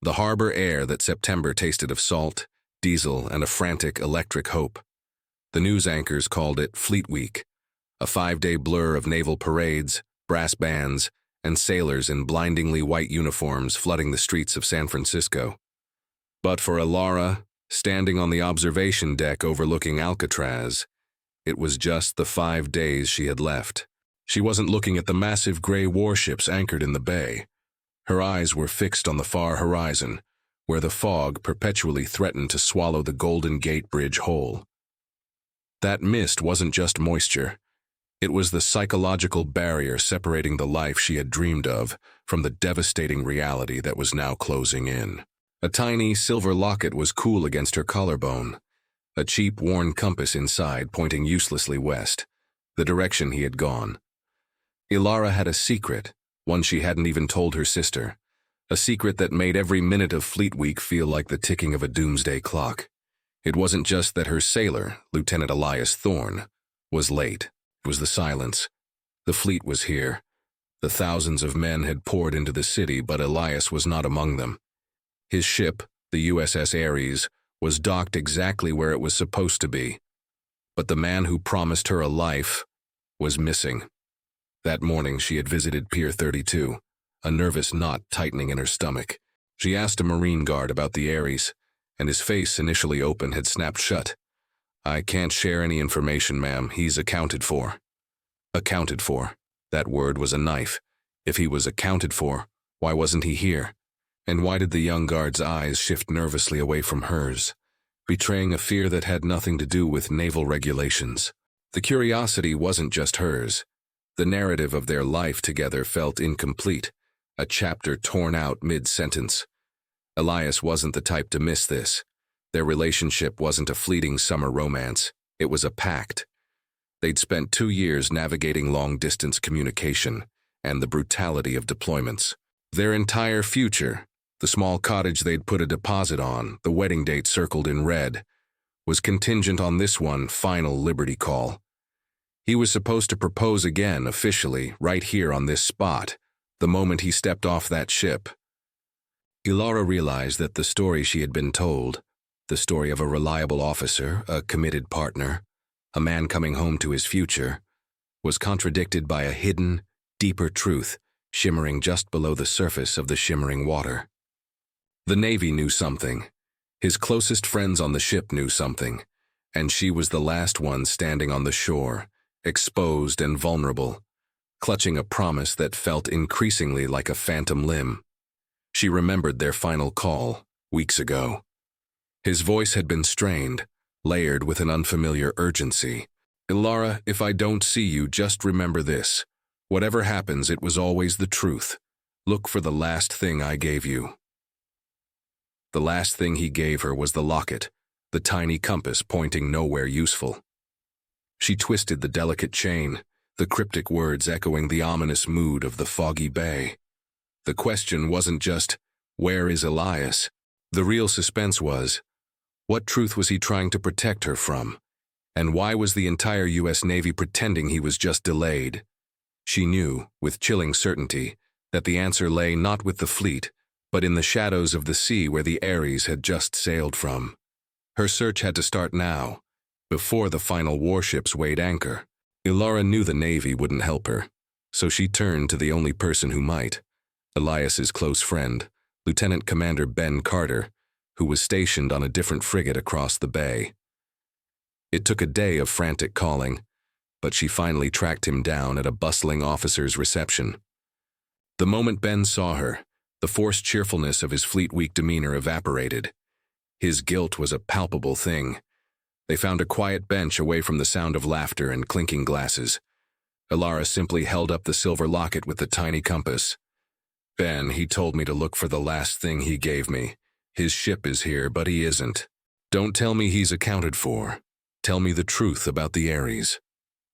The harbor air that September tasted of salt, diesel, and a frantic electric hope. The news anchors called it Fleet Week, a 5-day blur of naval parades, brass bands, and sailors in blindingly white uniforms flooding the streets of San Francisco. But for Ilara, standing on the observation deck overlooking Alcatraz, it was just the 5 days she had left. She wasn't looking at the massive gray warships anchored in the bay. Her eyes were fixed on the far horizon, where the fog perpetually threatened to swallow the Golden Gate Bridge whole. That mist wasn't just moisture. It was the psychological barrier separating the life she had dreamed of from the devastating reality that was now closing in. A tiny silver locket was cool against her collarbone, a cheap worn compass inside pointing uselessly west, the direction he had gone. Ilara had a secret, one she hadn't even told her sister, a secret that made every minute of Fleet Week feel like the ticking of a doomsday clock. It wasn't just that her sailor, Lieutenant Elias Thorne, was late. It was the silence. The fleet was here. The thousands of men had poured into the city, but Elias was not among them. His ship, the USS Ares, was docked exactly where it was supposed to be. But the man who promised her a life was missing. That morning she had visited Pier 32, a nervous knot tightening in her stomach. She asked a Marine guard about the Ares, and his face, initially open, had snapped shut. "I can't share any information, ma'am. He's accounted for." Accounted for. That word was a knife. If he was accounted for, why wasn't he here? And why did the young guard's eyes shift nervously away from hers, betraying a fear that had nothing to do with naval regulations? The curiosity wasn't just hers. The narrative of their life together felt incomplete, a chapter torn out mid-sentence. Elias wasn't the type to miss this. Their relationship wasn't a fleeting summer romance. It was a pact. They'd spent 2 years navigating long-distance communication and the brutality of deployments. Their entire future, the small cottage they'd put a deposit on, the wedding date circled in red, was contingent on this one final liberty call. He was supposed to propose again officially right here on this spot, the moment he stepped off that ship. Ilara realized that the story she had been told, the story of a reliable officer, a committed partner, a man coming home to his future, was contradicted by a hidden, deeper truth shimmering just below the surface of the shimmering water. The Navy knew something. His closest friends on the ship knew something, and she was the last one standing on the shore, exposed and vulnerable, clutching a promise that felt increasingly like a phantom limb. She remembered their final call, weeks ago. His voice had been strained, layered with an unfamiliar urgency. "Ilara, if I don't see you, just remember this. Whatever happens, it was always the truth. Look for the last thing I gave you." The last thing he gave her was the locket, the tiny compass pointing nowhere useful. She twisted the delicate chain, the cryptic words echoing the ominous mood of the foggy bay. The question wasn't just, where is Elias? The real suspense was, what truth was he trying to protect her from? And why was the entire U.S. Navy pretending he was just delayed? She knew, with chilling certainty, that the answer lay not with the fleet, but in the shadows of the sea where the Ares had just sailed from. Her search had to start now, before the final warships weighed anchor. Ilara knew the Navy wouldn't help her, so she turned to the only person who might, Elias's close friend, Lieutenant Commander Ben Carter, who was stationed on a different frigate across the bay. It took a day of frantic calling, but she finally tracked him down at a bustling officer's reception. The moment Ben saw her, the forced cheerfulness of his Fleet Week demeanor evaporated. His guilt was a palpable thing. They found a quiet bench away from the sound of laughter and clinking glasses. Ilara simply held up the silver locket with the tiny compass. "Ben, he told me to look for the last thing he gave me. His ship is here, but he isn't. Don't tell me he's accounted for. Tell me the truth about the Ares."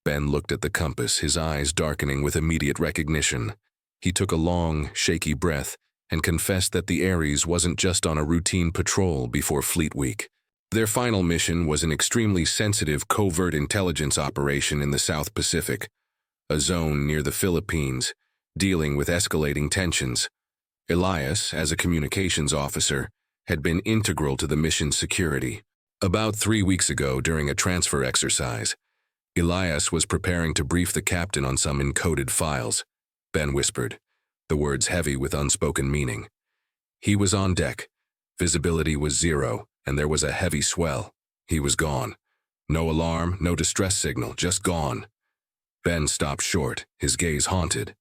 Ben looked at the compass, his eyes darkening with immediate recognition. He took a long, shaky breath and confessed that the Ares wasn't just on a routine patrol before Fleet Week. Their final mission was an extremely sensitive covert intelligence operation in the South Pacific, a zone near the Philippines, dealing with escalating tensions. Elias, as a communications officer, had been integral to the mission's security. About 3 weeks ago, during a transfer exercise, Elias was preparing to brief the captain on some encoded files. Ben whispered, the words heavy with unspoken meaning. He was on deck. Visibility was 0, and there was a heavy swell. He was gone. No alarm, no distress signal, just gone. Ben stopped short, his gaze haunted.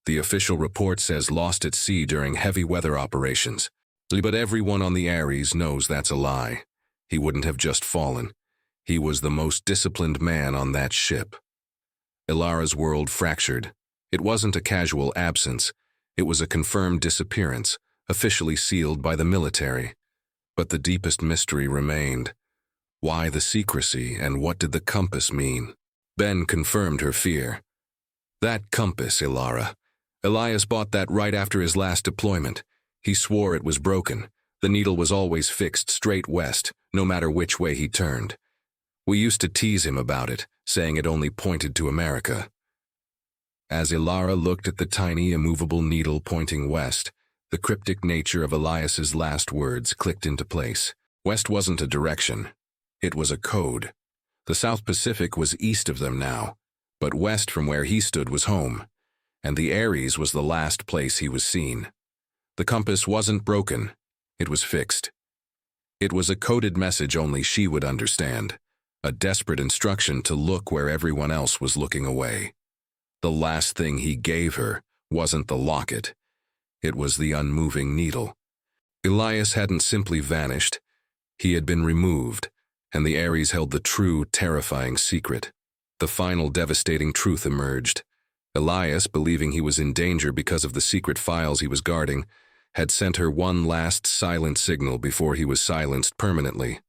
The official report says lost at sea during heavy weather operations. But everyone on the Ares knows that's a lie. He wouldn't have just fallen. He was the most disciplined man on that ship. Ilara's world fractured. It wasn't a casual absence. It was a confirmed disappearance, officially sealed by the military. But the deepest mystery remained. Why the secrecy, and what did the compass mean? Ben confirmed her fear. That compass, Ilara. Elias bought that right after his last deployment. He swore it was broken. The needle was always fixed straight west, no matter which way he turned. We used to tease him about it, saying it only pointed to America. As Ilara looked at the tiny, immovable needle pointing west, the cryptic nature of Elias's last words clicked into place. West wasn't a direction. It was a code. The South Pacific was east of them now, but west from where he stood was home, and the Ares was the last place he was seen. The compass wasn't broken. It was fixed. It was a coded message only she would understand, a desperate instruction to look where everyone else was looking away. The last thing he gave her wasn't the locket. It was the unmoving needle. Elias hadn't simply vanished. He had been removed, and the Ares held the true, terrifying secret. The final devastating truth emerged. Elias, believing he was in danger because of the secret files he was guarding, had sent her one last silent signal before he was silenced permanently.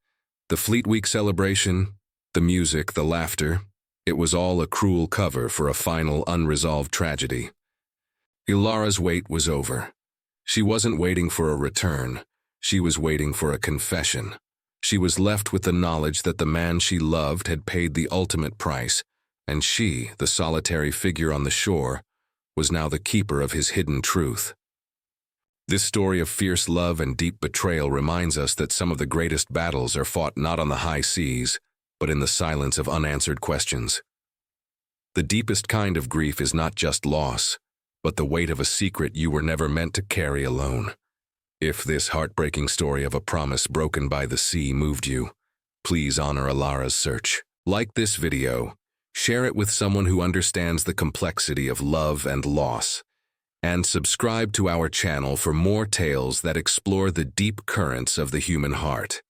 The Fleet Week celebration, the music, the laughter, it was all a cruel cover for a final, unresolved tragedy. Ilara's wait was over. She wasn't waiting for a return. She was waiting for a confession. She was left with the knowledge that the man she loved had paid the ultimate price, and she, the solitary figure on the shore, was now the keeper of his hidden truth. This story of fierce love and deep betrayal reminds us that some of the greatest battles are fought not on the high seas, but in the silence of unanswered questions. The deepest kind of grief is not just loss, but the weight of a secret you were never meant to carry alone. If this heartbreaking story of a promise broken by the sea moved you, please honor Ilara's search. Like this video, share it with someone who understands the complexity of love and loss, and subscribe to our channel for more tales that explore the deep currents of the human heart.